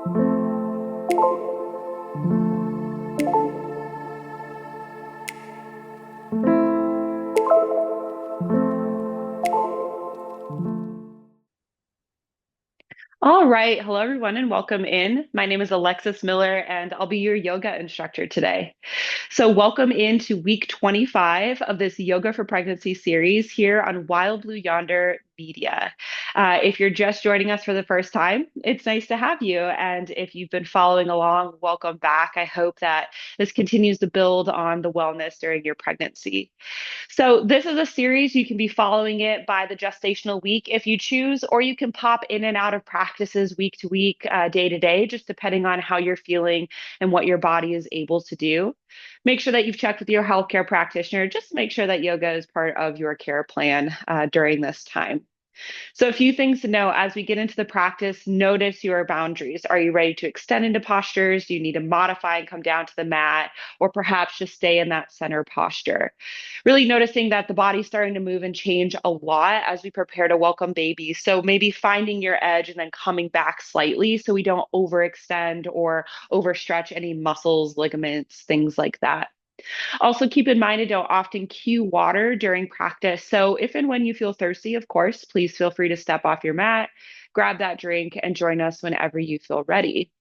All right. Hello, everyone, and welcome in. My name is Alexis Miller, and I'll be your yoga instructor today. So, welcome into week 25 of this Yoga for Pregnancy series here on Wild Blue Yonder Media. If you're just joining us for the first time, it's nice to have you. And if you've been following along, welcome back. I hope that this continues to build on the wellness during your pregnancy. So, this is a series. You can be following it by the gestational week if you choose, or you can pop in and out of practices week to week, day to day, just depending on how you're feeling and what your body is able to do. Make sure that you've checked with your healthcare practitioner just to make sure that yoga is part of your care plan during this time. So, a few things to know as we get into the practice, notice your boundaries. Are you ready to extend into postures? Do you need to modify and come down to the mat, or perhaps just stay in that center posture? Really noticing that the body's starting to move and change a lot as we prepare to welcome babies. So, maybe finding your edge and then coming back slightly so we don't overextend or overstretch any muscles, ligaments, things like that. Also, keep in mind, I don't often cue water during practice. So, if and when you feel thirsty, of course, please feel free to step off your mat, grab that drink, and join us whenever you feel ready.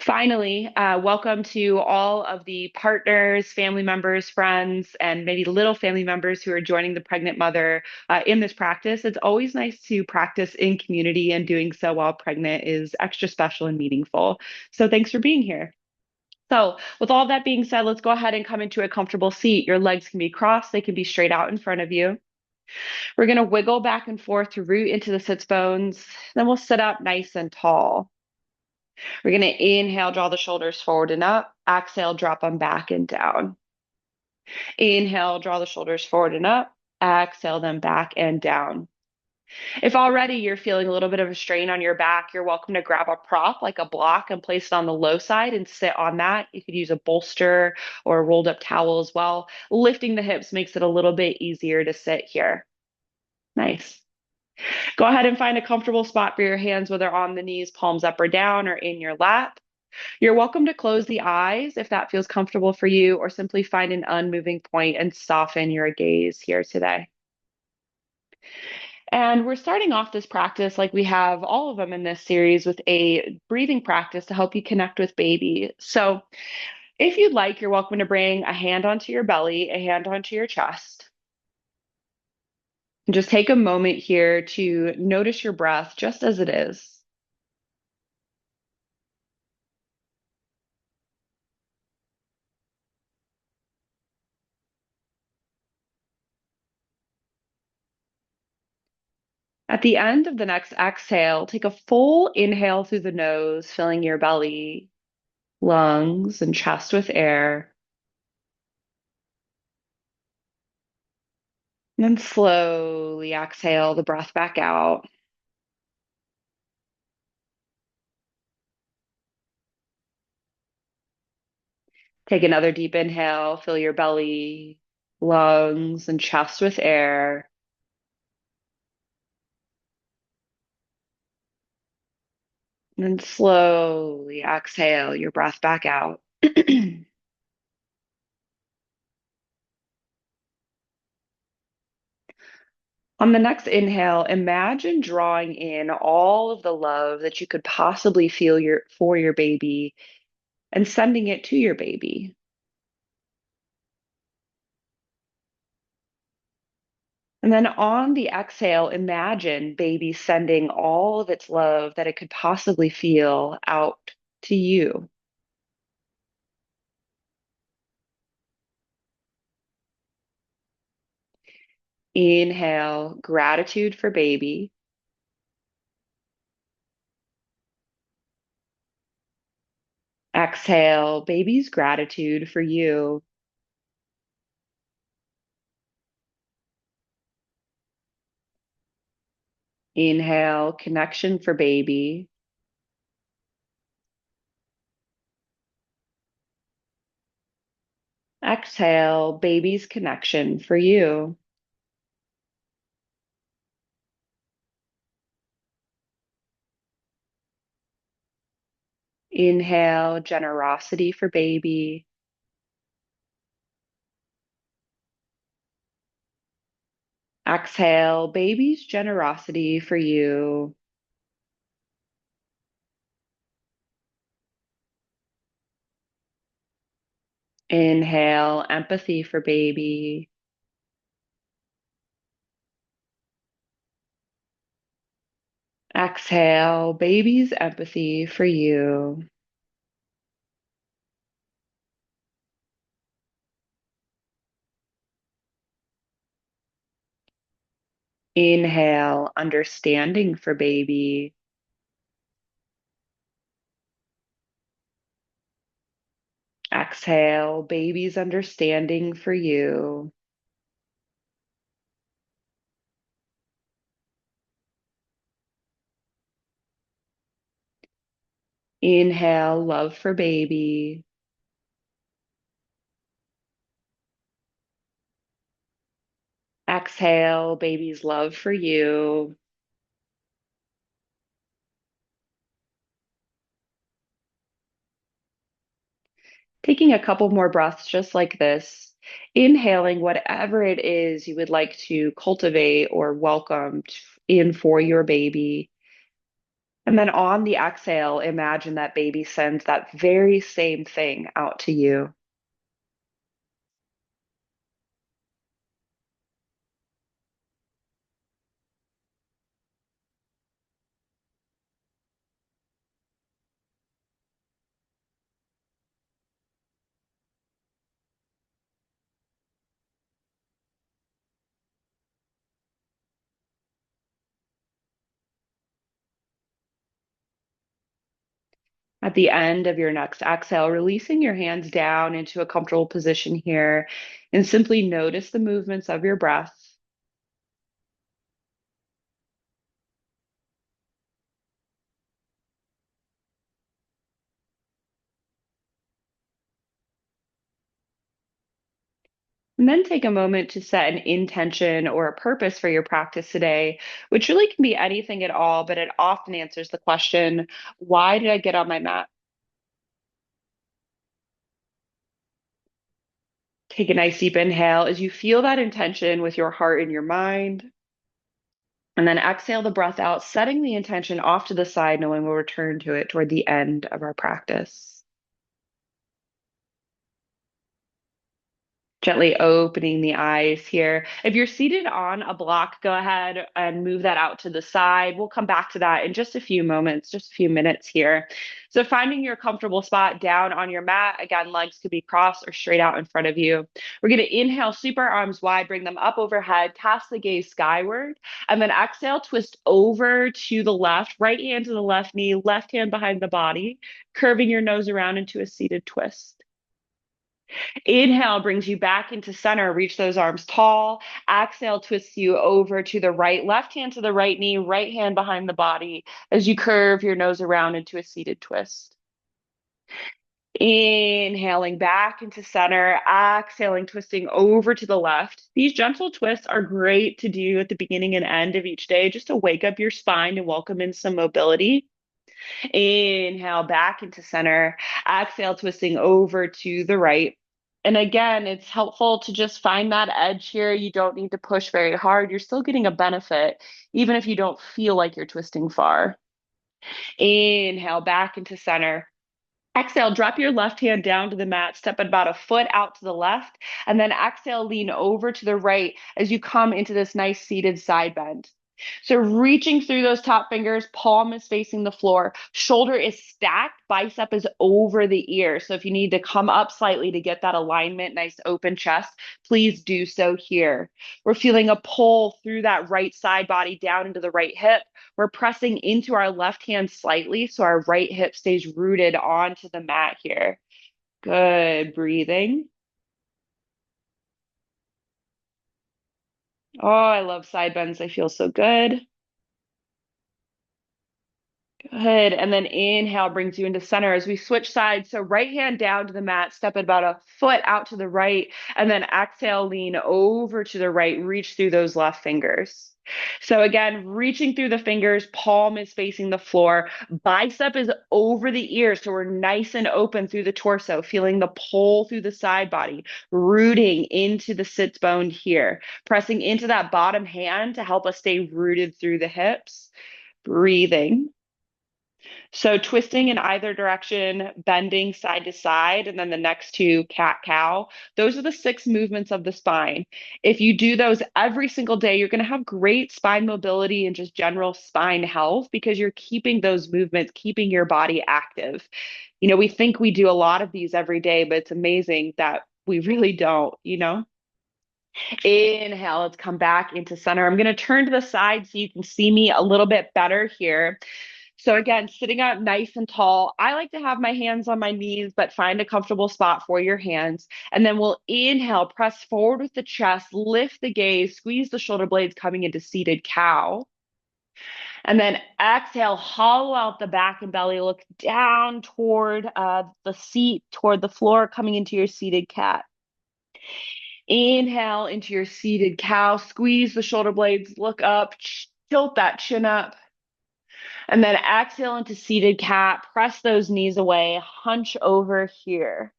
Finally, welcome to all of the partners, family members, friends, and maybe little family members who are joining the pregnant mother in this practice. It's always nice to practice in community, and doing so while pregnant is extra special and meaningful. So, thanks for being here. So, with all that being said, let's go ahead and come into a comfortable seat. Your legs can be crossed, they can be straight out in front of you. We're going to wiggle back and forth to root into the sits bones. Then we'll sit up nice and tall. We're going to inhale, draw the shoulders forward and up. Exhale, drop them back and down. Inhale, draw the shoulders forward and up. Exhale them back and down. If already you're feeling a little bit of a strain on your back, you're welcome to grab a prop like a block and place it on the low side and sit on that. You could use a bolster or a rolled up towel as well. Lifting the hips makes it a little bit easier to sit here. Nice. Go ahead and find a comfortable spot for your hands, whether on the knees, palms up or down, or in your lap. You're welcome to close the eyes if that feels comfortable for you, or simply find an unmoving point and soften your gaze here today. And we're starting off this practice like we have all of them in this series with a breathing practice to help you connect with baby. So, if you'd like, you're welcome to bring a hand onto your belly, a hand onto your chest. And just take a moment here to notice your breath just as it is. At the end of the next exhale, take a full inhale through the nose, filling your belly, lungs, and chest with air. And then slowly exhale the breath back out. Take another deep inhale, fill your belly, lungs, and chest with air. And then slowly exhale your breath back out. On the next inhale, imagine drawing in all of the love that you could possibly feel for your baby and sending it to your baby. And then on the exhale, imagine baby sending all of its love that it could possibly feel out to you. Inhale, gratitude for baby. Exhale, baby's gratitude for you. Inhale, connection for baby. Exhale, baby's connection for you. Inhale, generosity for baby. Exhale, baby's generosity for you. Inhale, empathy for baby. Exhale, baby's empathy for you. Inhale, understanding for baby. Exhale, baby's understanding for you. Inhale, love for baby. Exhale, baby's love for you. Taking a couple more breaths just like this, inhaling whatever it is you would like to cultivate or welcome in for your baby. And then on the exhale, imagine that baby sends that very same thing out to you. At the end of your next exhale, releasing your hands down into a comfortable position here and simply notice the movements of your breath. And then take a moment to set an intention or a purpose for your practice today, which really can be anything at all, but it often answers the question, why did I get on my mat? Take a nice deep inhale as you feel that intention with your heart and your mind. And then exhale the breath out, setting the intention off to the side, knowing we'll return to it toward the end of our practice. Gently opening the eyes here. If you're seated on a block, go ahead and move that out to the side. We'll come back to that in just a few moments, just a few minutes here. So finding your comfortable spot down on your mat. Again, legs could be crossed or straight out in front of you. We're going to inhale, sweep our arms wide, bring them up overhead, cast the gaze skyward, and then exhale, twist over to the left, right hand to the left knee, left hand behind the body, curving your nose around into a seated twist. Inhale brings you back into center. Reach those arms tall. Exhale twists you over to the right, left hand to the right knee, right hand behind the body as you curve your nose around into a seated twist. Inhaling back into center, exhaling, twisting over to the left. These gentle twists are great to do at the beginning and end of each day just to wake up your spine and welcome in some mobility. Inhale back into center. Exhale, twisting over to the right. And again, it's helpful to just find that edge here. You don't need to push very hard. You're still getting a benefit, even if you don't feel like you're twisting far. Inhale back into center. Exhale, drop your left hand down to the mat, step about a foot out to the left, and then exhale, lean over to the right as you come into this nice seated side bend. So reaching through those top fingers, palm is facing the floor, shoulder is stacked, bicep is over the ear. So if you need to come up slightly to get that alignment, nice open chest, please do so here. We're feeling a pull through that right side body down into the right hip. We're pressing into our left hand slightly so our right hip stays rooted onto the mat here. Good. Breathing. Oh, I love side bends. I feel so good. Good. And then inhale brings you into center as we switch sides. So right hand down to the mat, step it about a foot out to the right, and then exhale, lean over to the right, reach through those left fingers. So again, reaching through the fingers, palm is facing the floor, bicep is over the ear. So we're nice and open through the torso, feeling the pull through the side body, rooting into the sits bone here, pressing into that bottom hand to help us stay rooted through the hips, breathing. So twisting in either direction, bending side to side, and then the next two, cat cow. Those are the six movements of the spine. If you do those every single day, you're going to have great spine mobility and just general spine health because you're keeping those movements, keeping your body active. We think we do a lot of these every day, but it's amazing that we really don't. Inhale, let's come back into center. I'm going to turn to the side so you can see me a little bit better here. So again, sitting up nice and tall. I like to have my hands on my knees, but find a comfortable spot for your hands. And then we'll inhale, press forward with the chest, lift the gaze, squeeze the shoulder blades coming into seated cow. And then exhale, hollow out the back and belly, look down toward the seat, toward the floor, coming into your seated cat. Inhale into your seated cow, squeeze the shoulder blades, look up, tilt that chin up. And then exhale into seated cat, press those knees away, hunch over here.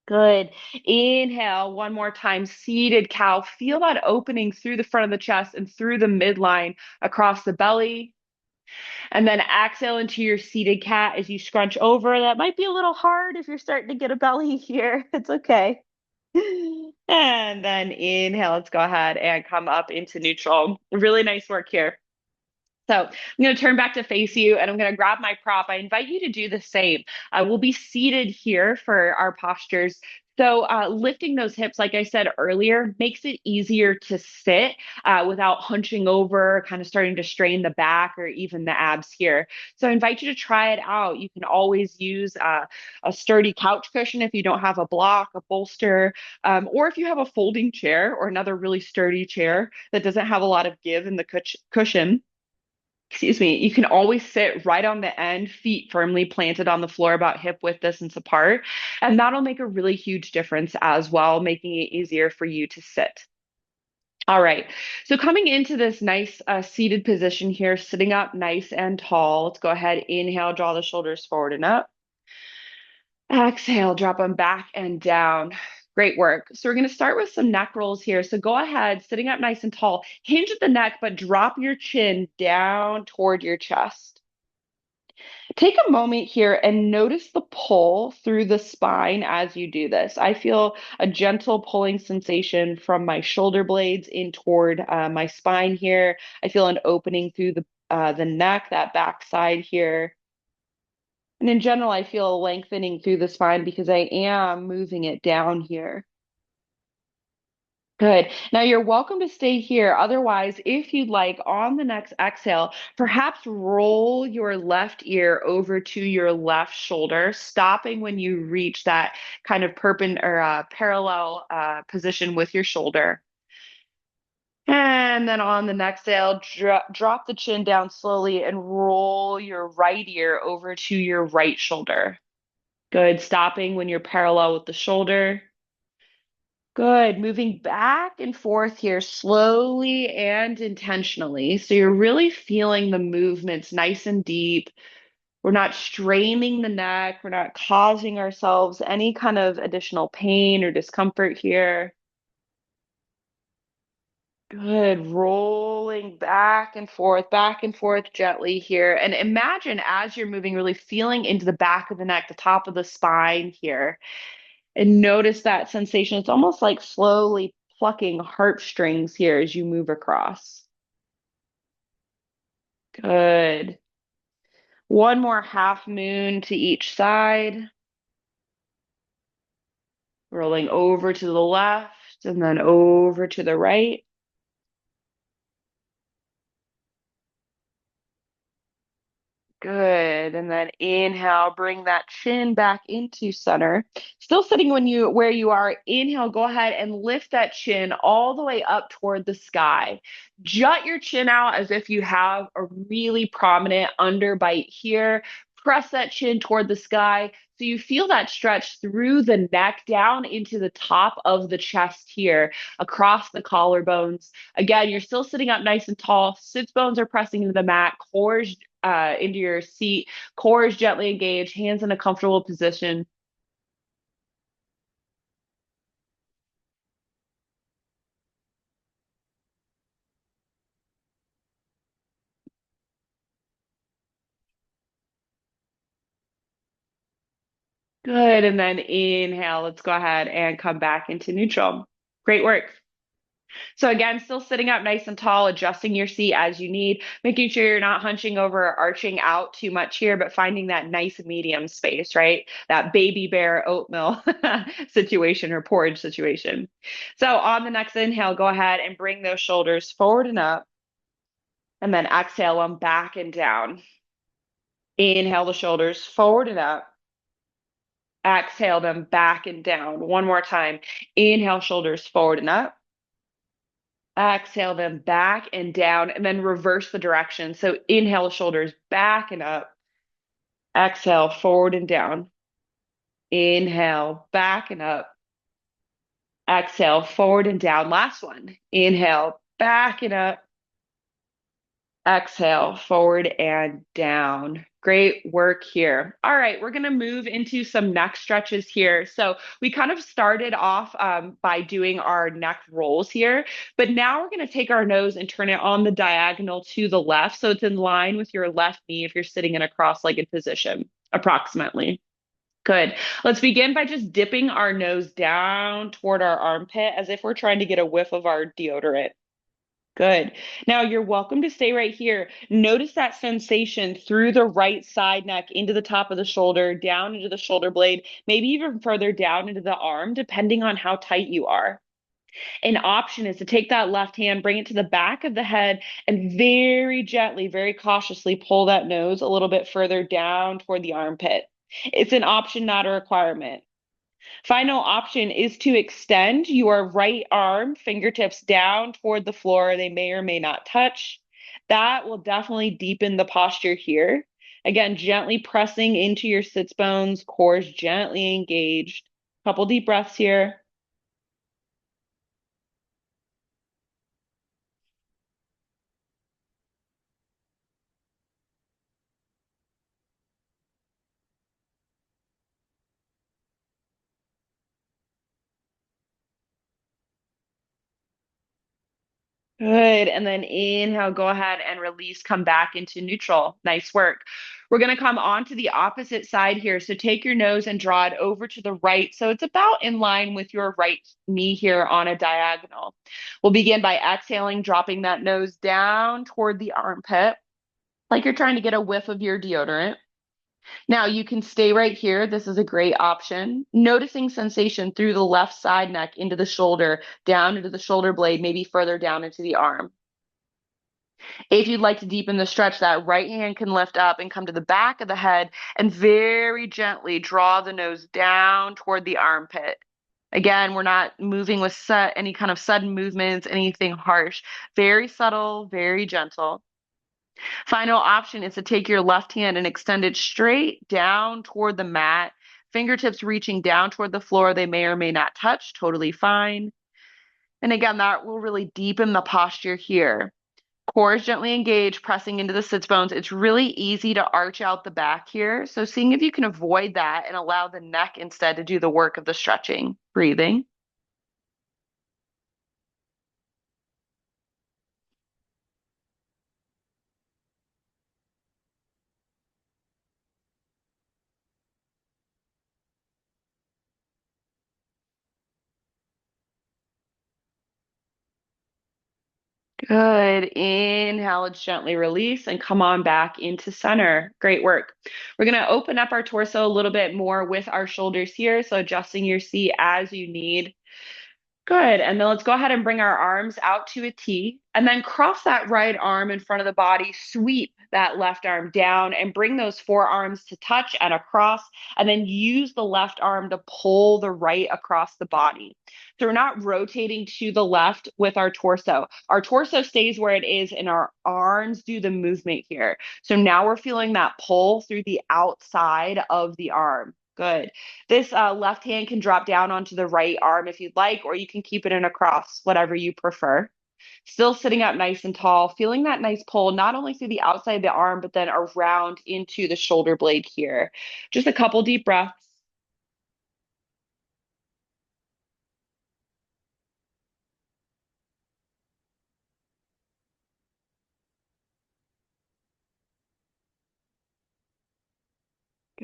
Good. Inhale one more time, seated cow. Feel that opening through the front of the chest and through the midline across the belly. And then exhale into your seated cat as you scrunch over. That might be a little hard if you're starting to get a belly here. It's okay. And then inhale, let's go ahead and come up into neutral. Really nice work here. So I'm going to turn back to face you and I'm going to grab my prop. I invite you to do the same. We'll be seated here for our postures. So lifting those hips, like I said earlier, makes it easier to sit without hunching over, kind of starting to strain the back or even the abs here. So I invite you to try it out. You can always use a sturdy couch cushion if you don't have a block, a bolster, or if you have a folding chair or another really sturdy chair that doesn't have a lot of give in the cushion. Excuse me, you can always sit right on the end, feet firmly planted on the floor about hip width distance apart. And that'll make a really huge difference as well, making it easier for you to sit. All right, so coming into this nice seated position here, sitting up nice and tall. Let's go ahead, inhale, draw the shoulders forward and up. Exhale, drop them back and down. Great work. So we're going to start with some neck rolls here. So go ahead, sitting up nice and tall, hinge at the neck, but drop your chin down toward your chest. Take a moment here and notice the pull through the spine as you do this. I feel a gentle pulling sensation from my shoulder blades in toward my spine here. I feel an opening through the neck, that back side here. And in general, I feel a lengthening through the spine because I am moving it down here. Good. Now you're welcome to stay here. Otherwise, if you'd like, on the next exhale, perhaps roll your left ear over to your left shoulder, stopping when you reach that kind of parallel position with your shoulder. And then on the next exhale, drop the chin down slowly and roll your right ear over to your right shoulder. Good. Stopping when you're parallel with the shoulder. Good. Moving back and forth here slowly and intentionally. So you're really feeling the movements nice and deep. We're not straining the neck. We're not causing ourselves any kind of additional pain or discomfort here. Good. Rolling back and forth gently here. And imagine as you're moving, really feeling into the back of the neck, the top of the spine here. And notice that sensation. It's almost like slowly plucking heartstrings here as you move across. Good. One more half moon to each side. Rolling over to the left and then over to the right. Good. And then inhale, bring that chin back into center. Still sitting where you are. Inhale, go ahead and lift that chin all the way up toward the sky. Jut your chin out as if you have a really prominent underbite here. Press that chin toward the sky. So you feel that stretch through the neck down into the top of the chest here, across the collarbones. Again, you're still sitting up nice and tall. Sits bones are pressing into the mat, core is into your seat, core is gently engaged, hands in a comfortable position. Good. And then inhale. Let's go ahead and come back into neutral. Great work. So again, still sitting up nice and tall, adjusting your seat as you need, making sure you're not hunching over or arching out too much here, but finding that nice medium space, right? That baby bear oatmeal situation or porridge situation. So on the next inhale, go ahead and bring those shoulders forward and up, and then exhale them back and down. Inhale the shoulders forward and up. Exhale them back and down. One more time. Inhale, shoulders forward and up. Exhale them back and down, and then reverse the direction. So inhale, shoulders back and up. Exhale, forward and down. Inhale, back and up. Exhale, forward and down. Last one. Inhale, back and up. Exhale, forward and down. Great work here. All right, we're going to move into some neck stretches here. So we kind of started off by doing our neck rolls here, but now we're going to take our nose and turn it on the diagonal to the left. So it's in line with your left knee if you're sitting in a cross-legged position, approximately. Good. Let's begin by just dipping our nose down toward our armpit as if we're trying to get a whiff of our deodorant. Good. Now you're welcome to stay right here. Notice that sensation through the right side neck into the top of the shoulder, down into the shoulder blade, maybe even further down into the arm, depending on how tight you are. An option is to take that left hand, bring it to the back of the head, and very gently, very cautiously pull that nose a little bit further down toward the armpit. It's an option, not a requirement. Final option is to extend your right arm, fingertips down toward the floor. They may or may not touch. That will definitely deepen the posture here. Again, gently pressing into your sits bones, core is gently engaged. Couple deep breaths here. Good. And then inhale, go ahead and release, come back into neutral. Nice work. We're going to come on to the opposite side here. So take your nose and draw it over to the right. So it's about in line with your right knee here on a diagonal. We'll begin by exhaling, dropping that nose down toward the armpit, like you're trying to get a whiff of your deodorant. Now you can stay right here. This is a great option. Noticing sensation through the left side neck into the shoulder, down into the shoulder blade, maybe further down into the arm. If you'd like to deepen the stretch, that right hand can lift up and come to the back of the head and very gently draw the nose down toward the armpit. Again, we're not moving with any kind of sudden movements, anything harsh. Very subtle, very gentle. Final option is to take your left hand and extend it straight down toward the mat, fingertips reaching down toward the floor. They may or may not touch, totally fine. And again, that will really deepen the posture here. Core is gently engaged, pressing into the sits bones. It's really easy to arch out the back here. So seeing if you can avoid that and allow the neck instead to do the work of the stretching. Breathing. Good. Inhale, let's gently release and come on back into center. Great work. We're going to open up our torso a little bit more with our shoulders here. So adjusting your seat as you need. Good. And then let's go ahead and bring our arms out to a T and then cross that right arm in front of the body, sweep that left arm down and bring those forearms to touch and across, and then use the left arm to pull the right across the body. So we're not rotating to the left with our torso. Our torso stays where it is and our arms do the movement here. So now we're feeling that pull through the outside of the arm. Good. This left hand can drop down onto the right arm if you'd like, or you can keep it in a cross, whatever you prefer. Still sitting up nice and tall, feeling that nice pull, not only through the outside of the arm, but then around into the shoulder blade here. Just a couple deep breaths.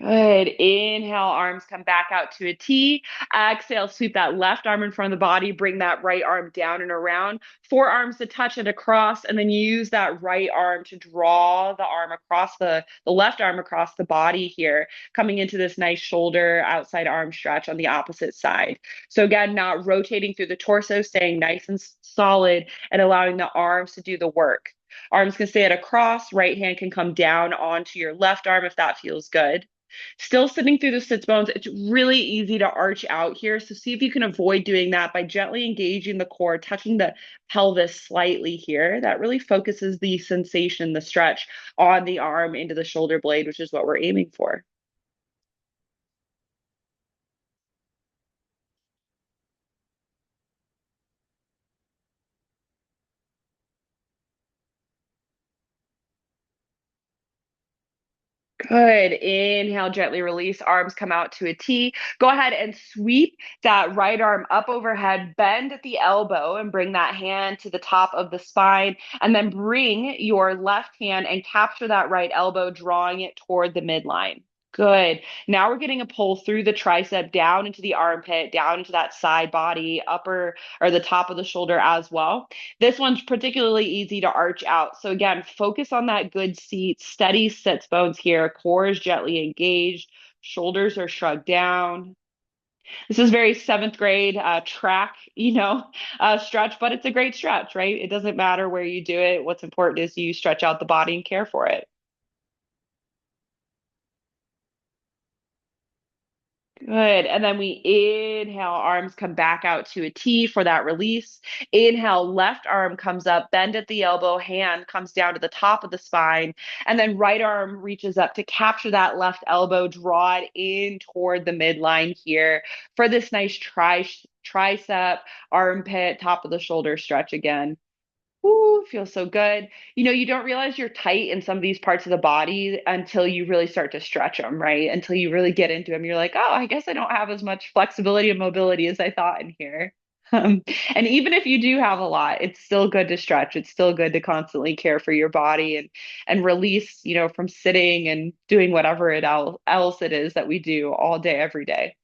Good. Inhale, arms come back out to a T. Exhale, sweep that left arm in front of the body, bring that right arm down and around. Forearms to touch and across, and then use that right arm to draw the arm across the left arm across the body here, coming into this nice shoulder outside arm stretch on the opposite side. So again, not rotating through the torso, staying nice and solid and allowing the arms to do the work. Arms can stay at a cross, right hand can come down onto your left arm if that feels good. Still sitting through the sits bones, it's really easy to arch out here. So see if you can avoid doing that by gently engaging the core, touching the pelvis slightly here. That really focuses the sensation, the stretch on the arm into the shoulder blade, which is what we're aiming for. Good. Inhale, gently release. Arms come out to a T. Go ahead and sweep that right arm up overhead, bend at the elbow, and bring that hand to the top of the spine. And then bring your left hand and capture that right elbow, drawing it toward the midline. Good. Now we're getting a pull through the tricep down into the armpit, down into that side body, upper or the top of the shoulder as well. This one's particularly easy to arch out. So again, focus on that good seat, steady sits bones here, core is gently engaged, shoulders are shrugged down. This is very seventh grade track, stretch, but it's a great stretch, right? It doesn't matter where you do it. What's important is you stretch out the body and care for it. Good. And then we inhale, arms come back out to a T for that release. Inhale, left arm comes up, bend at the elbow, hand comes down to the top of the spine, and then right arm reaches up to capture that left elbow, draw it in toward the midline here for this nice tricep, armpit, top of the shoulder stretch again. Ooh, feels so good. You don't realize you're tight in some of these parts of the body until you really start to stretch them, right? Until you really get into them. You're like, oh, I guess I don't have as much flexibility and mobility as I thought in here. Um, and even if you do have a lot, it's still good to stretch. It's still good to constantly care for your body and release, from sitting and doing whatever else it is that we do all day, every day.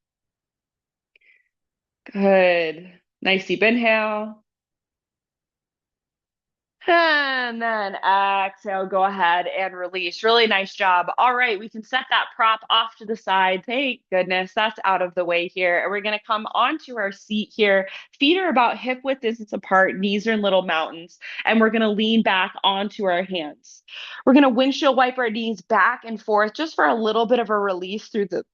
Good. Nice deep inhale. And then exhale, go ahead and release. Really nice job. All right, we can set that prop off to the side. Thank goodness that's out of the way here. And we're going to come onto our seat here. Feet are about hip width distance apart, knees are in little mountains, and we're going to lean back onto our hands. We're going to windshield wipe our knees back and forth just for a little bit of a release through the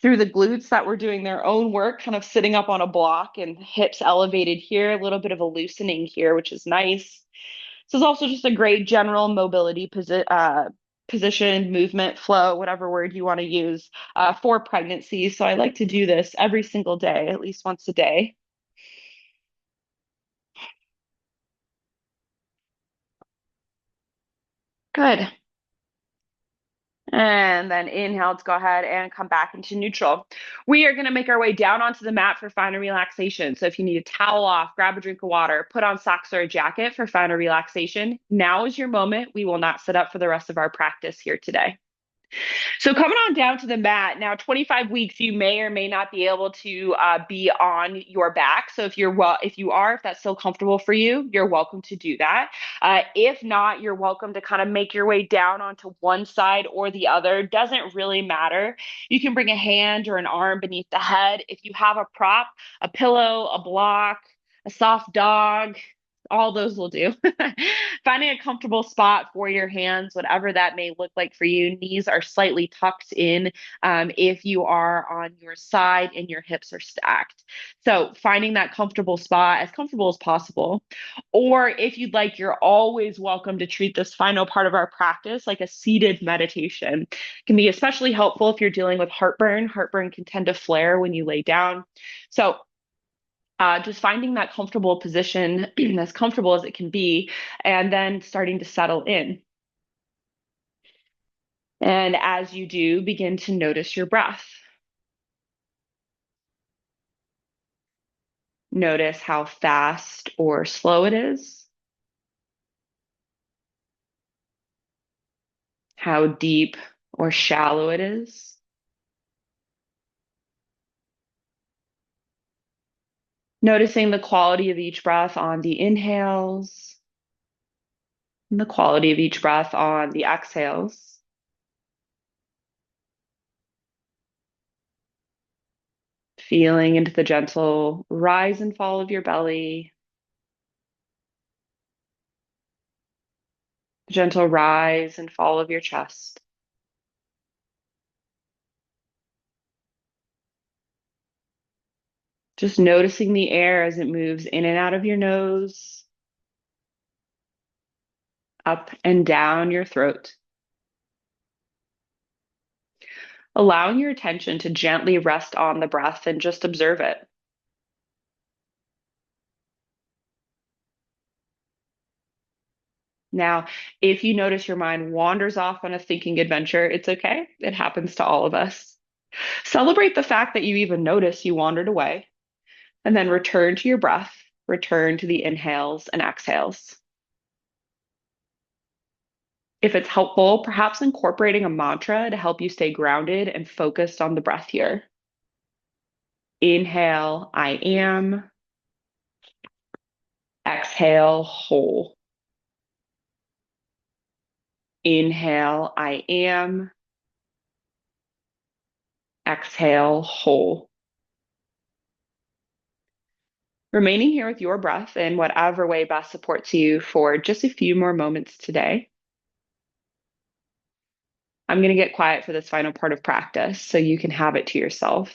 glutes that were doing their own work, kind of sitting up on a block and hips elevated here, a little bit of a loosening here, which is nice. This is also just a great general mobility position, movement, flow, whatever word you want to use for pregnancy. So I like to do this every single day, at least once a day. Good. And then inhale, let's go ahead and come back into neutral. We are going to make our way down onto the mat for final relaxation. So if you need a towel off, grab a drink of water, put on socks or a jacket for final relaxation. Now is your moment. We will not sit up for the rest of our practice here today. So coming on down to the mat now, 25 weeks, you may or may not be able to be on your back. So if that's still comfortable for you, you're welcome to do that. If not, you're welcome to kind of make your way down onto one side or the other. Doesn't really matter. You can bring a hand or an arm beneath the head. If you have a prop, a pillow, a block, a soft dog, all those will do. Finding a comfortable spot for your hands, whatever that may look like for you. Knees are slightly tucked in if you are on your side and your hips are stacked. So finding that comfortable spot, as comfortable as possible. Or if you'd like, you're always welcome to treat this final part of our practice like a seated meditation. It can be especially helpful if you're dealing with heartburn. Heartburn can tend to flare when you lay down. So just finding that comfortable position, as comfortable as it can be, and then starting to settle in. And as you do, begin to notice your breath. Notice how fast or slow it is, how deep or shallow it is. Noticing the quality of each breath on the inhales and the quality of each breath on the exhales. Feeling into the gentle rise and fall of your belly, the gentle rise and fall of your chest. Just noticing the air as it moves in and out of your nose, up and down your throat. Allowing your attention to gently rest on the breath and just observe it. Now, if you notice your mind wanders off on a thinking adventure, it's okay. It happens to all of us. Celebrate the fact that you even notice you wandered away, and then return to your breath, return to the inhales and exhales. If it's helpful, perhaps incorporating a mantra to help you stay grounded and focused on the breath here. Inhale, I am. Exhale, whole. Inhale, I am. Exhale, whole. Remaining here with your breath in whatever way best supports you for just a few more moments today. I'm going to get quiet for this final part of practice so you can have it to yourself.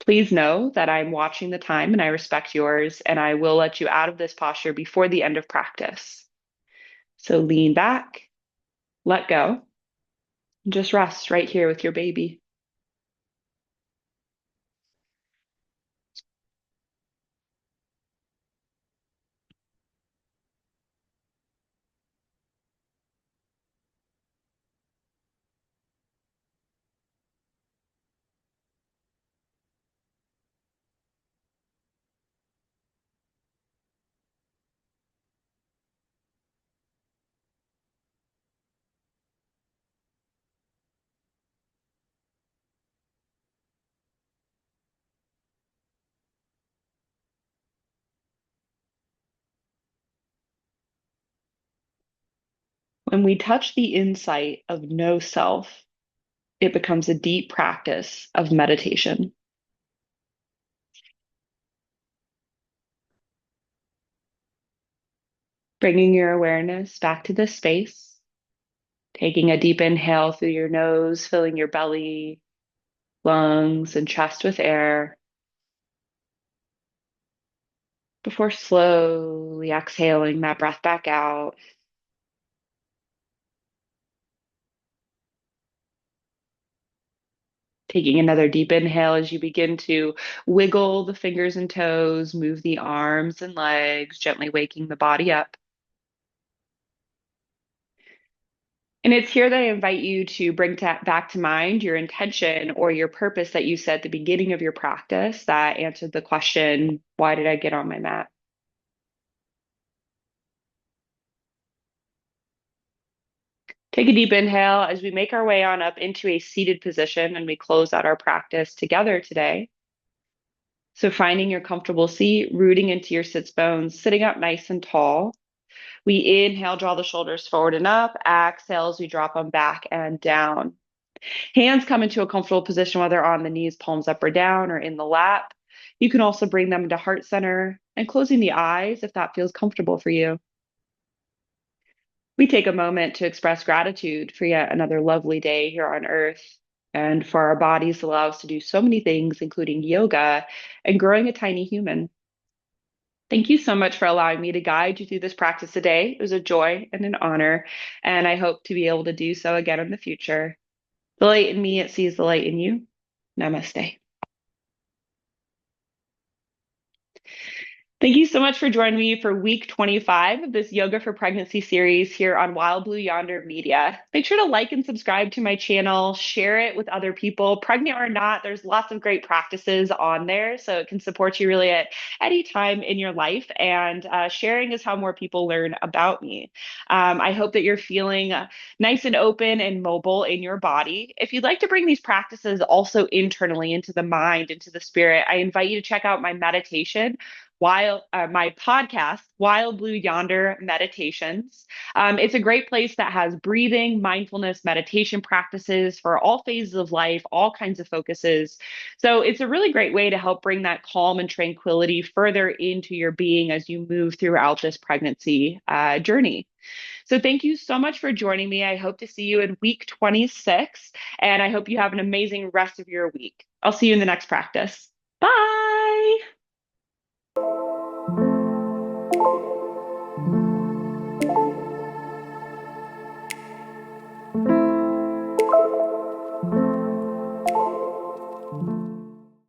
Please know that I'm watching the time and I respect yours, and I will let you out of this posture before the end of practice. So lean back, let go, and just rest right here with your baby. When we touch the insight of no self, it becomes a deep practice of meditation. Bringing your awareness back to this space, taking a deep inhale through your nose, filling your belly, lungs, and chest with air, before slowly exhaling that breath back out. Taking another deep inhale as you begin to wiggle the fingers and toes, move the arms and legs, gently waking the body up. And it's here that I invite you to bring back to mind your intention or your purpose that you set at the beginning of your practice that answered the question, why did I get on my mat? Take a deep inhale as we make our way on up into a seated position and we close out our practice together today. So finding your comfortable seat, rooting into your sits bones, sitting up nice and tall. We inhale, draw the shoulders forward and up. Exhale as we drop them back and down. Hands come into a comfortable position, whether on the knees, palms up or down, or in the lap. You can also bring them to heart center and closing the eyes if that feels comfortable for you. We take a moment to express gratitude for yet another lovely day here on earth and for our bodies to allow us to do so many things, including yoga and growing a tiny human. Thank you so much for allowing me to guide you through this practice today. It was a joy and an honor, and I hope to be able to do so again in the future. The light in me, it sees the light in you. Namaste. Thank you so much for joining me for week 25 of this Yoga for Pregnancy series here on Wild Blue Yonder Media. Make sure to like and subscribe to my channel, share it with other people, pregnant or not. There's lots of great practices on there, so it can support you really at any time in your life. And sharing is how more people learn about me. I hope that you're feeling nice and open and mobile in your body. If you'd like to bring these practices also internally into the mind, into the spirit, I invite you to check out my meditation my podcast, Wild Blue Yonder Meditations. It's a great place that has breathing, mindfulness, meditation practices for all phases of life, all kinds of focuses. So it's a really great way to help bring that calm and tranquility further into your being as you move throughout this pregnancy journey. So thank you so much for joining me. I hope to see you in week 26, and I hope you have an amazing rest of your week. I'll see you in the next practice. Bye.